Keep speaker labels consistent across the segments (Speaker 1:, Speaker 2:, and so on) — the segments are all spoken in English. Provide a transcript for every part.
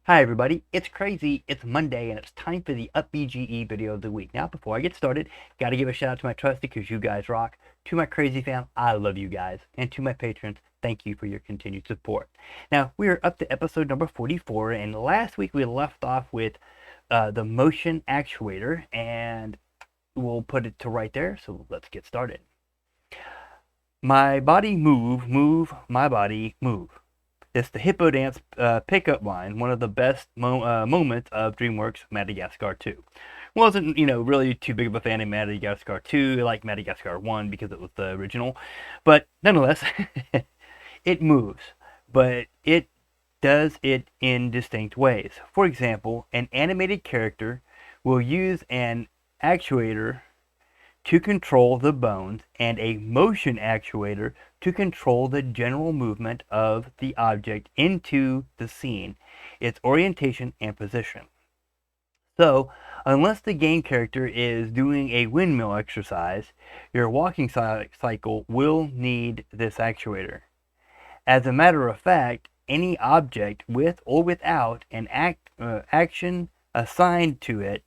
Speaker 1: Hi everybody, it's crazy, it's Monday, and it's time for the UPBGE video of the week. Now, before I get started, gotta give a shout out to my trusty, because you guys rock. To my crazy fam, I love you guys. And to my patrons, thank you for your continued support. Now, we are up to episode number 44, and last week we left off with the Motion Actuator, and we'll put it to right there, so let's get started. My body move, move, my body move. It's the Hippo Dance pickup line, one of the best moments of DreamWorks Madagascar 2. Wasn't, really too big of a fan of Madagascar 2, like Madagascar 1 because it was the original. But nonetheless, it moves. But it does it in distinct ways. For example, an animated character will use an actuator to control the bones and a motion actuator to control the general movement of the object into the scene, its orientation and position. So, unless the game character is doing a windmill exercise, your walking cycle will need this actuator. As a matter of fact, any object with or without an action assigned to it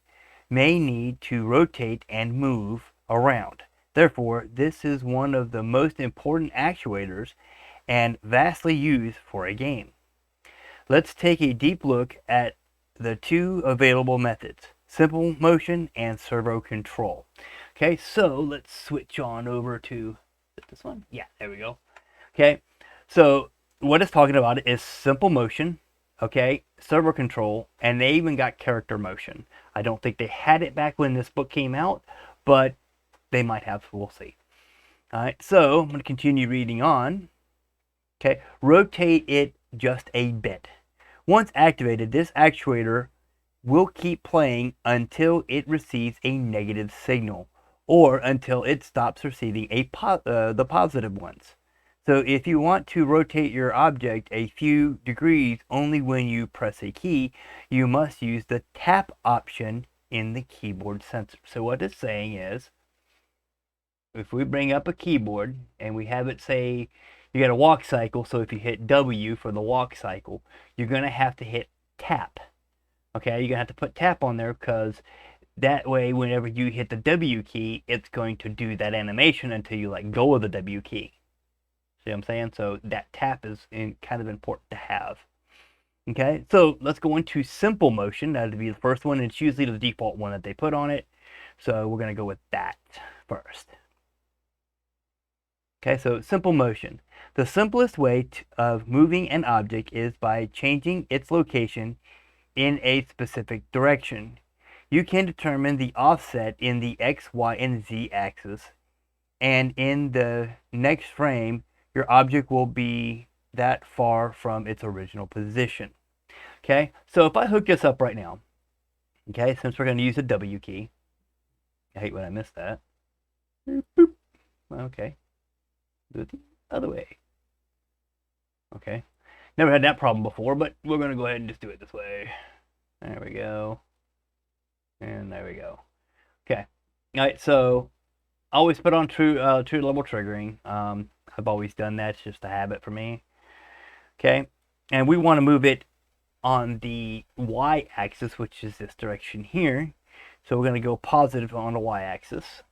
Speaker 1: may need to rotate and move around. Therefore, this is one of the most important actuators and vastly used for a game. Let's take a deep look at the two available methods, simple motion and servo control. Okay, so let's switch on over to this one. Yeah, there we go. Okay, so what it's talking about is simple motion, okay, servo control, and they even got character motion. I don't think they had it back when this book came out, but they might have, so we'll see. All right, so I'm going to continue reading on. Okay, rotate it just a bit. Once activated, this actuator will keep playing until it receives a negative signal, or until it stops receiving the positive ones. So if you want to rotate your object a few degrees only when you press a key, you must use the tap option in the keyboard sensor. So what it's saying is, if we bring up a keyboard and we have it say you got a walk cycle, so if you hit W for the walk cycle, you're going to have to hit tap. Okay, you're going to have to put tap on there, because that way whenever you hit the W key, it's going to do that animation until you let go of the W key. See what I'm saying? So that tap is kind of important to have. Okay, so let's go into simple motion. That would be the first one. It's usually the default one that they put on it. So we're going to go with that first. Okay, so simple motion. The simplest way of moving an object is by changing its location in a specific direction. You can determine the offset in the X, Y, and Z axis, and in the next frame, your object will be that far from its original position. Okay, so if I hook this up right now, okay, since we're going to use the W key, I hate when I miss that. Boop. Okay, do it the other way. Okay, never had that problem before, but we're going to go ahead and just do it this way. There we go. And there we go. Okay, all right, so always put on true level triggering. I've always done that. It's just a habit for me. Okay, and we want to move it on the y-axis, which is this direction here. So we're going to go positive on the y-axis.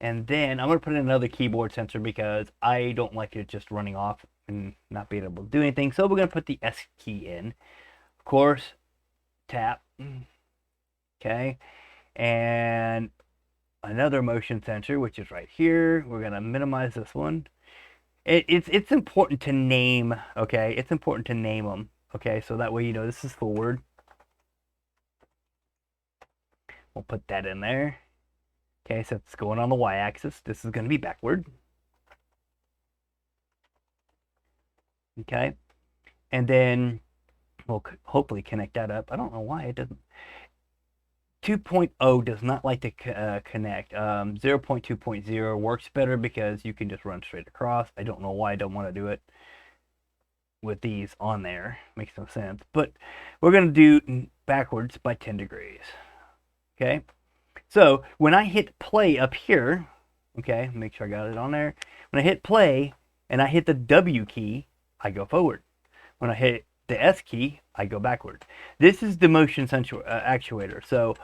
Speaker 1: And then I'm going to put in another keyboard sensor, because I don't like it just running off and not being able to do anything. So we're going to put the S key in. Of course, tap. Okay, and another motion sensor, which is right here. We're going to minimize this one. It's important to name, okay? It's important to name them, okay? So that way you know this is forward. We'll put that in there. Okay, so it's going on the y-axis. This is going to be backward. Okay, and then we'll hopefully connect that up. I don't know why it doesn't. 2.0 does not like to connect. 0.2.0 works better because you can just run straight across. I don't know why I don't want to do it with these on there. Makes no sense. But we're going to do backwards by 10 degrees. Okay, so when I hit play up here, okay, make sure I got it on there. When I hit play and I hit the W key, I go forward. When I hit the S key, I go backwards. This is the motion actuator. So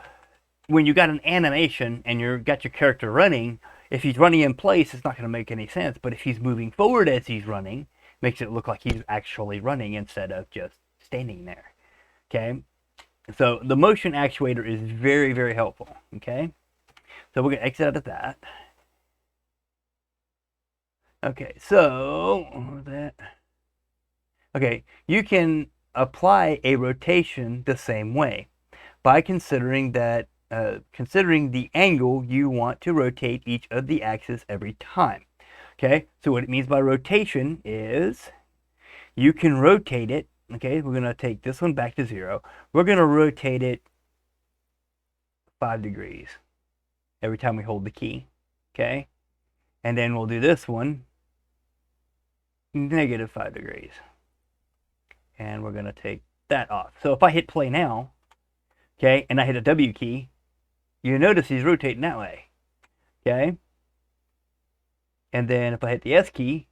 Speaker 1: when you got an animation and you got your character running, if he's running in place, it's not going to make any sense. But if he's moving forward as he's running, makes it look like he's actually running instead of just standing there. Okay, so the motion actuator is very, very helpful. Okay, so we're going to exit out of that. Okay, so that. Okay, you can apply a rotation the same way by considering that considering the angle you want to rotate each of the axes every time. Okay, so what it means by rotation is you can rotate it. Okay, we're going to take this one back to 0. We're going to rotate it 5 degrees every time we hold the key. Okay, and then we'll do this one -5 degrees. And we're going to take that off. So if I hit play now, okay, and I hit a W key, you notice he's rotating that way. Okay, and then if I hit the S key,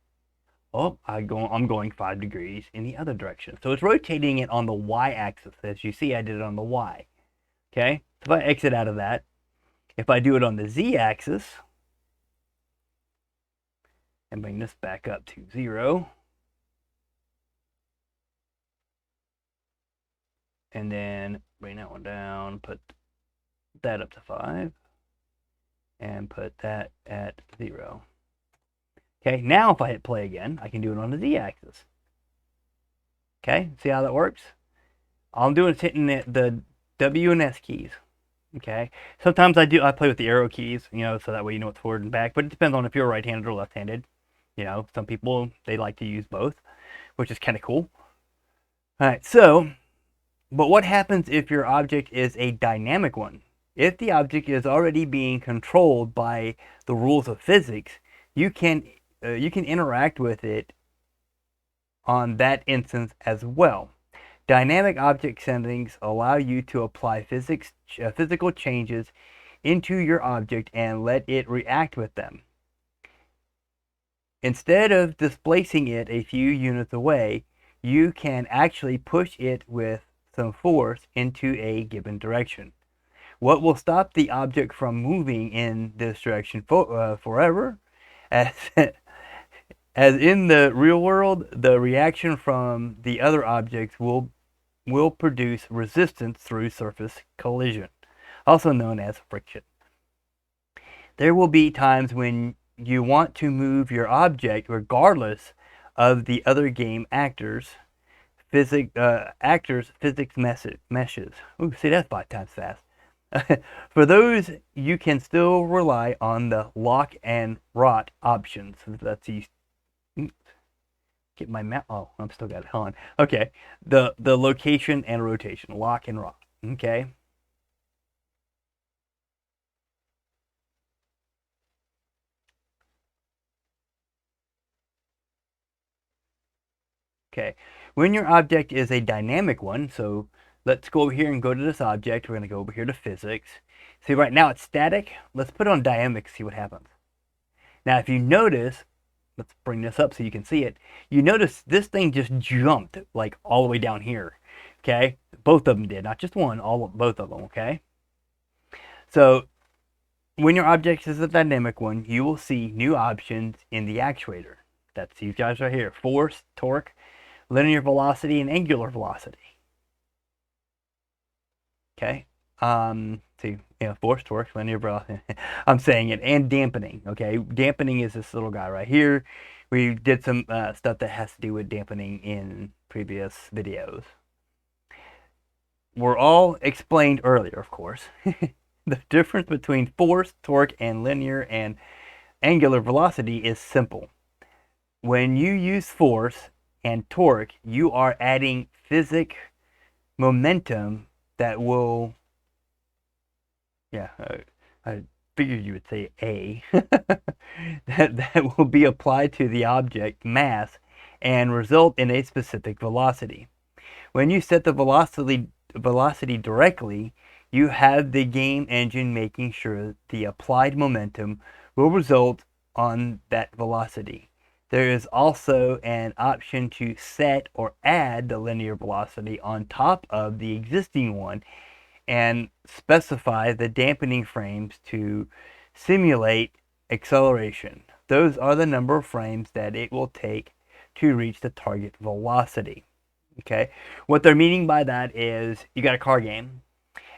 Speaker 1: oh, I'm going 5 degrees in the other direction. So it's rotating it on the Y axis. As you see, I did it on the Y. Okay, so if I exit out of that, if I do it on the Z axis and bring this back up to 0, and then bring that one down, put that up to 5, and put that at 0. Okay, now if I hit play again, I can do it on the Z axis. Okay, see how that works? All I'm doing is hitting the W and S keys. Okay, sometimes I play with the arrow keys, you know, so that way you know it's forward and back, but it depends on if you're right-handed or left-handed. You know, some people, they like to use both, which is kind of cool. All right, so, but what happens if your object is a dynamic one? If the object is already being controlled by the rules of physics, you can interact with it on that instance as well. Dynamic object settings allow you to apply physical changes into your object and let it react with them. Instead of displacing it a few units away, you can actually push it with some force into a given direction. What will stop the object from moving in this direction forever? As in the real world, the reaction from the other objects will produce resistance through surface collision, also known as friction. There will be times when you want to move your object regardless of the other game actors' physics meshes. Ooh, see, that's 5 times fast. For those, you can still rely on the lock and rot options. That's easy. Get my map. Oh, I'm still got it on. Okay, the location and rotation, lock and rot. Okay. Okay, when your object is a dynamic one, so let's go over here and go to this object. We're going to go over here to physics. See, right now it's static. Let's put it on dynamic, see what happens. Now, if you notice, let's bring this up so you can see it. You notice this thing just jumped like all the way down here. Okay, both of them did, not just one, both of them. Okay, so when your object is a dynamic one, you will see new options in the actuator. That's these guys right here: force, torque, linear velocity, and angular velocity. Okay, see, force, torque, linear velocity. I'm saying it, and dampening. Okay, dampening is this little guy right here. We did some stuff that has to do with dampening in previous videos. Were all explained earlier, of course. The difference between force, torque, and linear and angular velocity is simple. When you use force and torque, you are adding physics momentum that will, I figured you would say A, that will be applied to the object mass and result in a specific velocity. When you set the velocity directly, you have the game engine making sure the applied momentum will result on that velocity. There is also an option to set or add the linear velocity on top of the existing one and specify the dampening frames to simulate acceleration. Those are the number of frames that it will take to reach the target velocity. Okay, what they're meaning by that is you got a car game,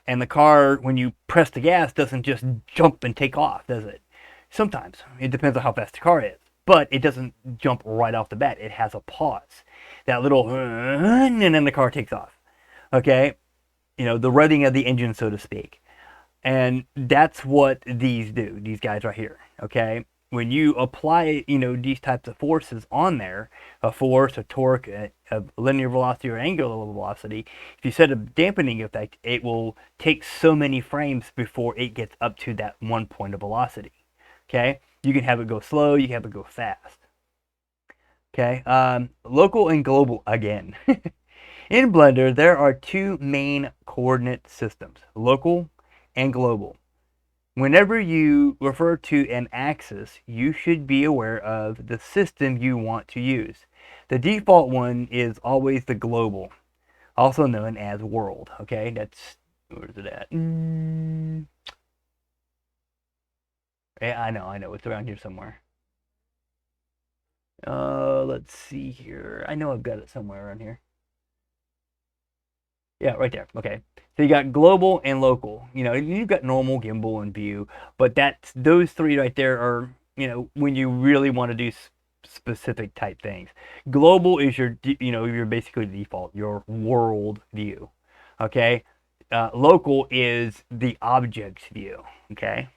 Speaker 1: and the car, when you press the gas, doesn't just jump and take off, does it? Sometimes. It depends on how fast the car is. But it doesn't jump right off the bat. It has a pause. That little, and then the car takes off. Okay? You know, the revving of the engine, so to speak. And that's what these do, these guys right here. Okay? When you apply, you know, these types of forces on there, a force, a torque, a linear velocity, or angular velocity, if you set a dampening effect, it will take so many frames before it gets up to that one point of velocity. Okay, you can have it go slow, you can have it go fast. Okay, local and global again. In Blender, there are two main coordinate systems, local and global. Whenever you refer to an axis, you should be aware of the system you want to use. The default one is always the global, also known as world. Okay, that's, where is it at? Yeah, I know, it's around here somewhere. Let's see here. I know I've got it somewhere around here. Yeah, right there. Okay. So you got global and local. You know, you've got normal, gimbal, and view, but that's those three right there are, you know, when you really want to do specific type things. Global is your, you know, your basically default, your world view. Okay. Local is the object's view. Okay.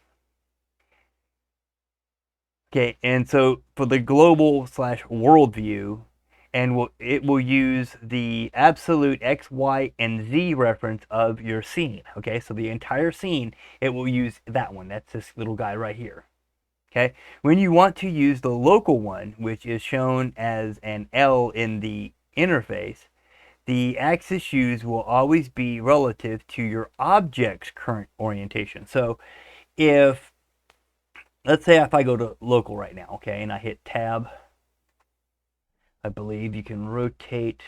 Speaker 1: Okay, and so for the global / world view, and it will use the absolute X, Y, and Z reference of your scene. Okay, so the entire scene, it will use that one. That's this little guy right here. Okay, when you want to use the local one, which is shown as an L in the interface, the axis used will always be relative to your object's current orientation. So if, let's say if I go to local right now, okay, and I hit tab, I believe you can rotate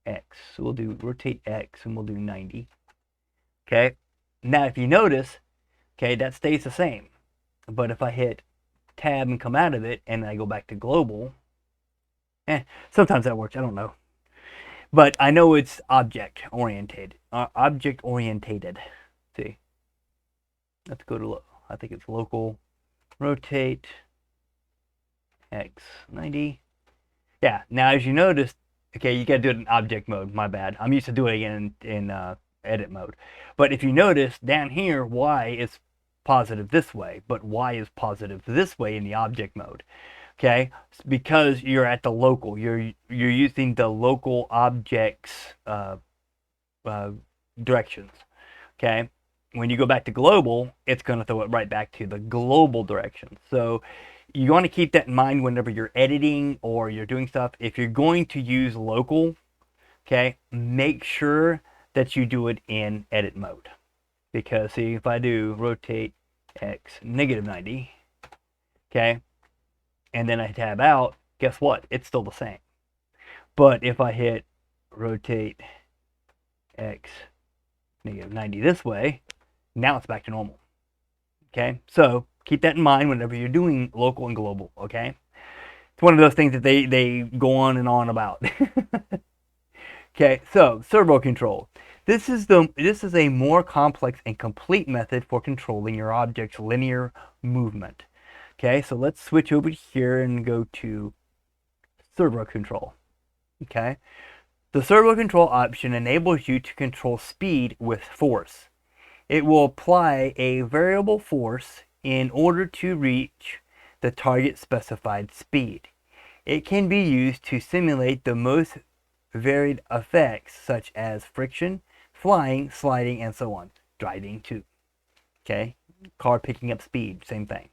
Speaker 1: X. So we'll do rotate X and we'll do 90. Okay, now if you notice, okay, that stays the same. But if I hit tab and come out of it and I go back to global, sometimes that works, I don't know. But I know it's object oriented. See, let's go to, I think it's local, rotate X 90. Yeah, now as you notice, okay, you got to do it in object mode. My bad. I'm used to doing it in edit mode. But if you notice down here, Y is positive this way, but Y is positive this way in the object mode. Okay, because you're at the local. You're using the local objects directions. Okay, when you go back to global, it's going to throw it right back to the global direction. So you want to keep that in mind whenever you're editing or you're doing stuff. If you're going to use local, okay, make sure that you do it in edit mode. Because see, if I do rotate X -90, okay, and then I tab out, guess what? It's still the same. But if I hit rotate X -90 this way, now it's back to normal. Okay, so keep that in mind whenever you're doing local and global. Okay, it's one of those things that they go on and on about. Okay, so servo control. This is a more complex and complete method for controlling your object's linear movement. Okay, so let's switch over here and go to servo control. Okay, the servo control option enables you to control speed with force. It will apply a variable force in order to reach the target specified speed. It can be used to simulate the most varied effects such as friction, flying, sliding, and so on. Driving too. Okay, car picking up speed, same thing.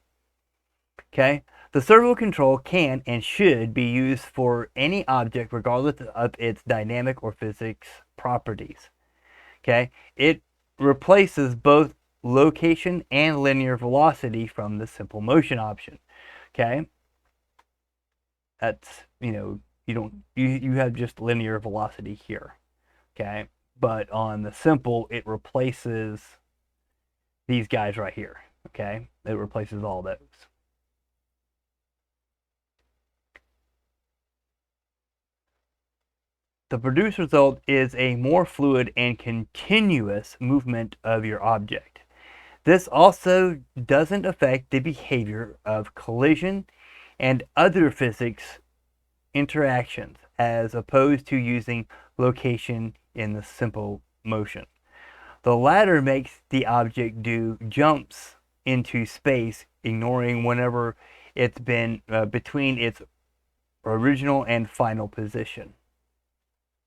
Speaker 1: Okay, the servo control can and should be used for any object regardless of its dynamic or physics properties. Okay, it replaces both location and linear velocity from the simple motion option. Okay, that's, you have just linear velocity here. Okay, but on the simple, it replaces these guys right here. Okay, it replaces all those. The produced result is a more fluid and continuous movement of your object. This also doesn't affect the behavior of collision and other physics interactions, as opposed to using location in the simple motion. The latter makes the object do jumps into space, ignoring whenever it's been between its original and final position.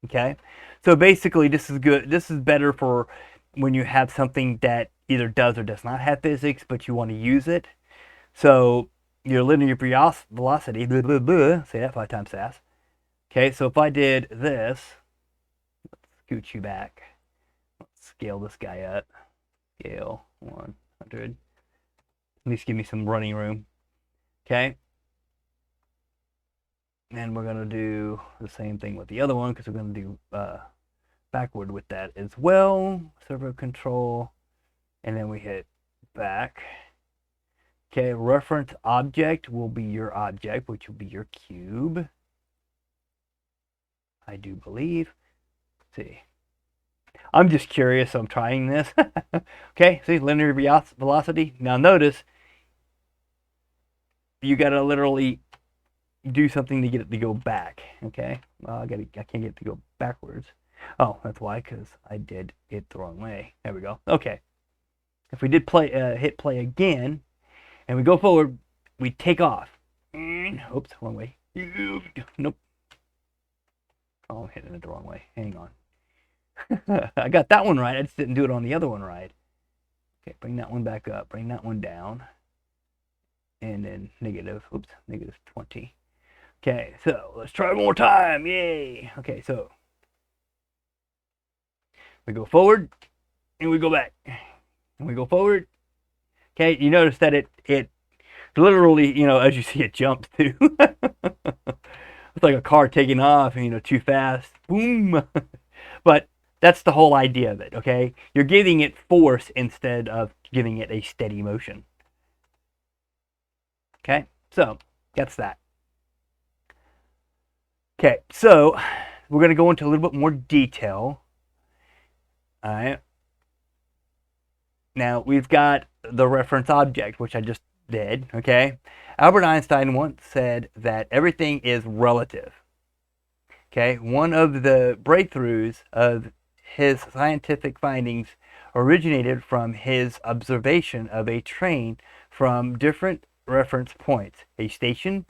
Speaker 1: Okay, so basically this is good. This is better for when you have something that either does or does not have physics, but you want to use it. So your linear velocity, blah, blah, blah, say that 5 times fast. Okay, so if I did this, let's scoot you back. Let's scale this guy up. Scale 100. At least give me some running room. Okay. And we're going to do the same thing with the other one, because we're going to do backward with that as well. Servo control. And then we hit back. Okay, reference object will be your object, which will be your cube. I do believe. Let's see. I'm just curious, so I'm trying this. Okay, see, linear velocity. Now notice, you got to literally do something to get it to go back. Okay, well, I can't get it to go backwards. Oh, that's why, because I did it the wrong way. There we go. Okay, if we did hit play again, and we go forward, we take off. Oops, wrong way. Nope. Oh, I'm hitting it the wrong way. Hang on. I got that one right. I just didn't do it on the other one right. Okay, bring that one back up. Bring that one down. And then negative 20. Okay, so let's try one more time. Yay. Okay, so we go forward and we go back. And we go forward. Okay, you notice that it literally, as you see, it jumps too. It's like a car taking off, too fast. Boom. But that's the whole idea of it, okay? You're giving it force instead of giving it a steady motion. Okay, so that's that. Okay, so we're going to go into a little bit more detail. All right. Now, we've got the reference object, which I just did, okay? Albert Einstein once said that everything is relative. Okay, one of the breakthroughs of his scientific findings originated from his observation of a train from different reference points. A station,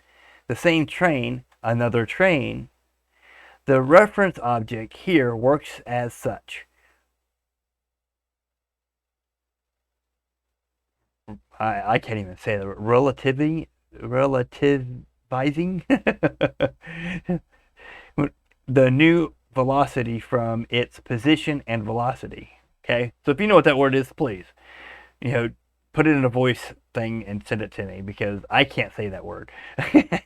Speaker 1: the same train, another train. The reference object here works as such. I can't even say that. Relativizing. The new velocity from its position and velocity. Okay, so if you know what that word is, please, put it in a voice thing and send it to me, because I can't say that word.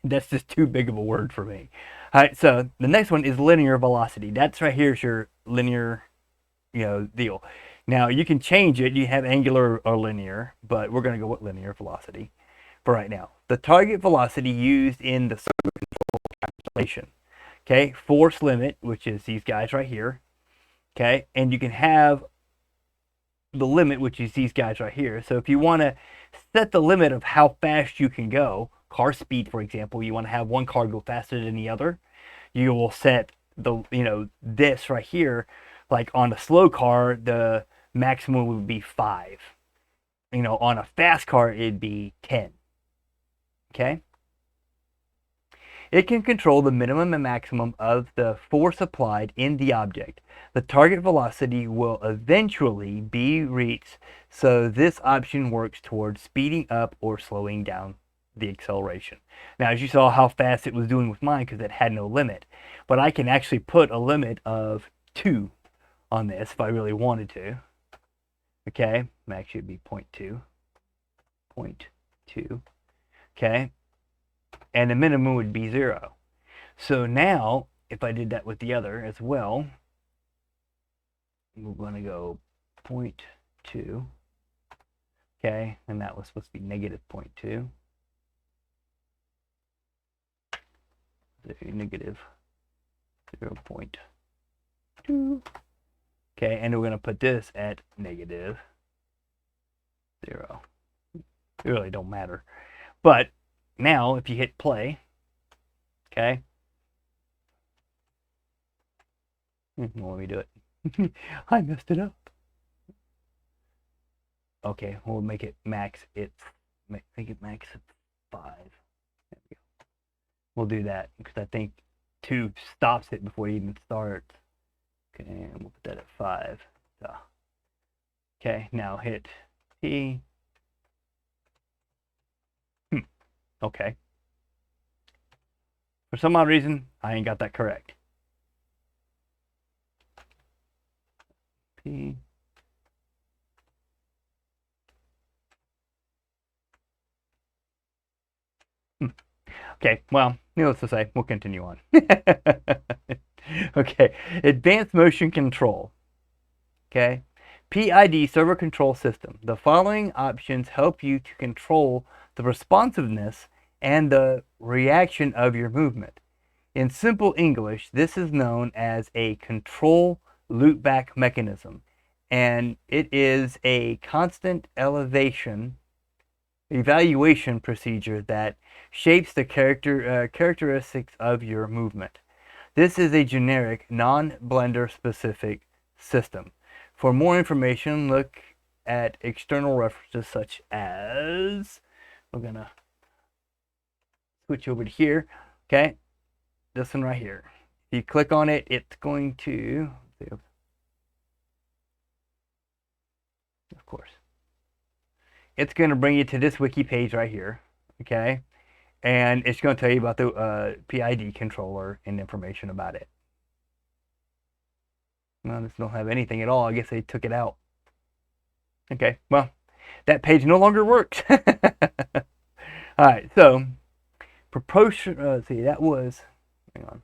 Speaker 1: That's just too big of a word for me. All right, so the next one is linear velocity. That's right here is your linear, deal. Now you can change it. You have angular or linear, but we're going to go with linear velocity for right now. The target velocity used in the servo control calculation. Okay, force limit, which is these guys right here. Okay, and you can have the limit, which is these guys right here. So if you want to set the limit of how fast you can go, car speed, for example, you want to have one car go faster than the other, you will set the, this right here. Like on a slow car, the maximum would be 5. On a fast car, it'd be 10. Okay? It can control the minimum and maximum of the force applied in the object. The target velocity will eventually be reached, so this option works towards speeding up or slowing down the acceleration. Now, as you saw how fast it was doing with mine, because it had no limit, but I can actually put a limit of 2 on this if I really wanted to. Okay, actually it'd be 0.2. 0.2. Okay, and the minimum would be 0. So now, if I did that with the other as well, we're going to go 0.2, okay, and that was supposed to be negative 0.2, negative 0.2, okay, and we're going to put this at negative 0. It really don't matter. But now, if you hit play, okay, let me do it. I messed it up. Okay, we'll make it max. Make it max at 5. There we go. We'll do that because I think 2 stops it before it even starts. Okay, and we'll put that at 5. So, okay, now hit P. Okay. For some odd reason, I ain't got that correct. P. Okay, well, needless to say, we'll continue on. Okay, advanced motion control. Okay, PID servo control system. The following options help you to control the responsiveness and the reaction of your movement. In simple English, this is known as a control loopback mechanism, and it is a constant evaluation procedure that shapes the characteristics of your movement. This is a generic, non-blender specific system. For more information, look at external references such as, we're gonna switch over to here, okay, this one right here. If you click on it, it's going to, of course, it's going to bring you to this wiki page right here, okay, and it's going to tell you about the PID controller and information about it. Well, this don't have anything at all. I guess they took it out. Okay, well, that page no longer works. All right, so proportion. See, that was. Hang on.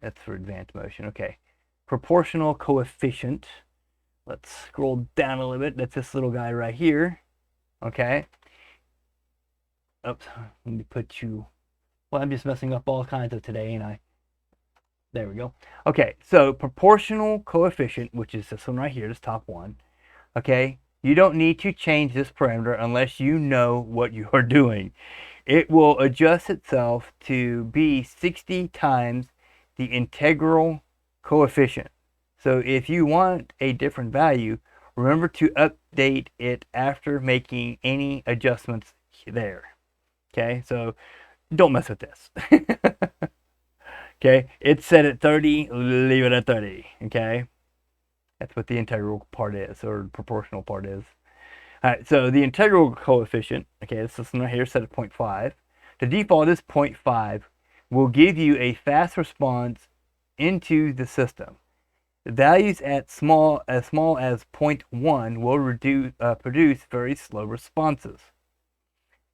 Speaker 1: That's for advanced motion. Okay, proportional coefficient. Let's scroll down a little bit. That's this little guy right here. Okay. Oops. Let me put you. Well, I'm just messing up all kinds of today, and there we go. Okay, so proportional coefficient, which is this one right here, this top one. Okay, you don't need to change this parameter unless you know what you are doing. It will adjust itself to be 60 times the integral coefficient. So if you want a different value, remember to update it after making any adjustments there. Okay, so don't mess with this. Okay, it's set at 30, leave it at 30, okay? That's what the integral part is, or proportional part is. All right, so the integral coefficient, okay, this one right here set at 0.5. The default is 0.5, will give you a fast response into the system. The values at as small as 0.1 will produce very slow responses.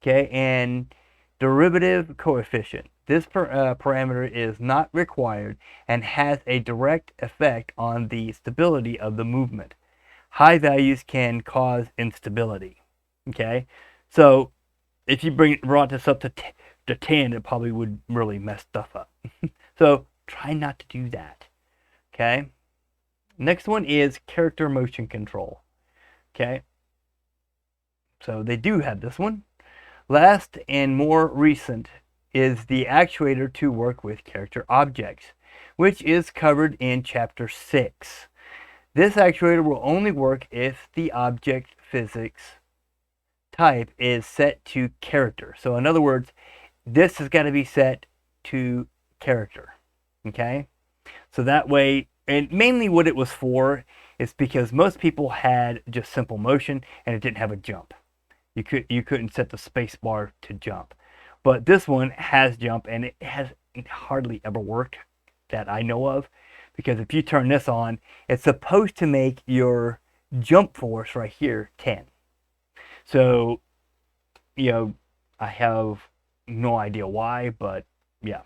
Speaker 1: Okay, and derivative coefficient. This parameter is not required and has a direct effect on the stability of the movement. High values can cause instability. Okay, so if you brought this up to 10, it probably would really mess stuff up. So try not to do that. Okay, next one is character motion control. Okay, so they do have this one. Last and more recent is the actuator to work with character objects, which is covered in Chapter 6. This actuator will only work if the object physics type is set to character. So in other words, this has got to be set to character. Okay? So that way, and mainly what it was for is because most people had just simple motion and it didn't have a jump. You couldn't set the space bar to jump. But this one has jump, and it has hardly ever worked that I know of, because if you turn this on, it's supposed to make your jump force right here 10. So, you know, I have No idea why, but yeah.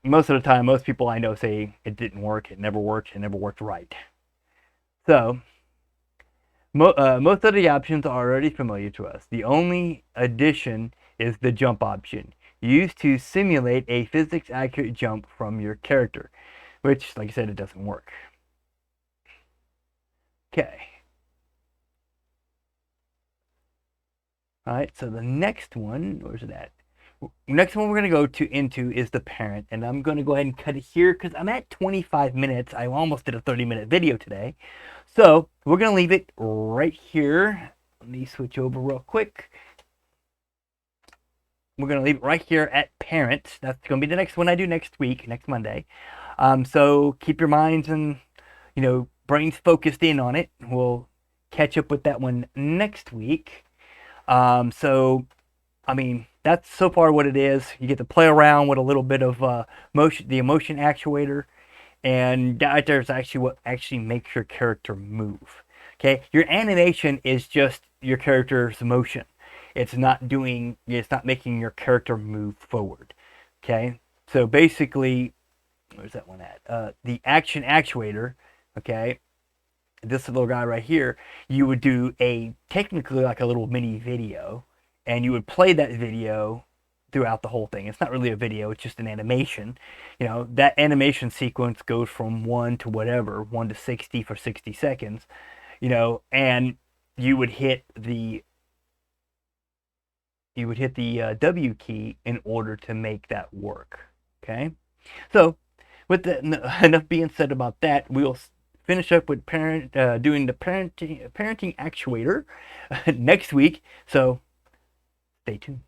Speaker 1: Most of the time, most people I know say it didn't work, it never worked right. So, most of the options are already familiar to us. The only addition is the jump option, used to simulate a physics accurate jump from your character, which, like I said, it doesn't work. Okay. Alright, so the next one, where's it at? Next one we're going to go into is the parent, and I'm going to go ahead and cut it here because I'm at 25 minutes. I almost did a 30-minute video today. So we're going to leave it right here. Let me switch over real quick. We're going to leave it right here at parent. That's going to be the next one I do next week, next Monday. So keep your minds and, brains focused in on it. We'll catch up with that one next week. So, I mean, that's so far what it is. You get to play around with a little bit of the Motion Actuator, and that there's actually what actually makes your character move. Okay, your animation is just your character's motion. It's not making your character move forward. Okay, so basically, where's that one at? The Action Actuator. Okay, this little guy right here, you would do technically like a little mini video, and you would play that video throughout the whole thing. It's not really a video, it's just an animation. That animation sequence goes from 1 to whatever, 1 to 60 for 60 seconds, and you would hit the W key in order to make that work. Okay, so with enough being said about that, we'll finish up with doing the parenting actuator next week. So stay tuned.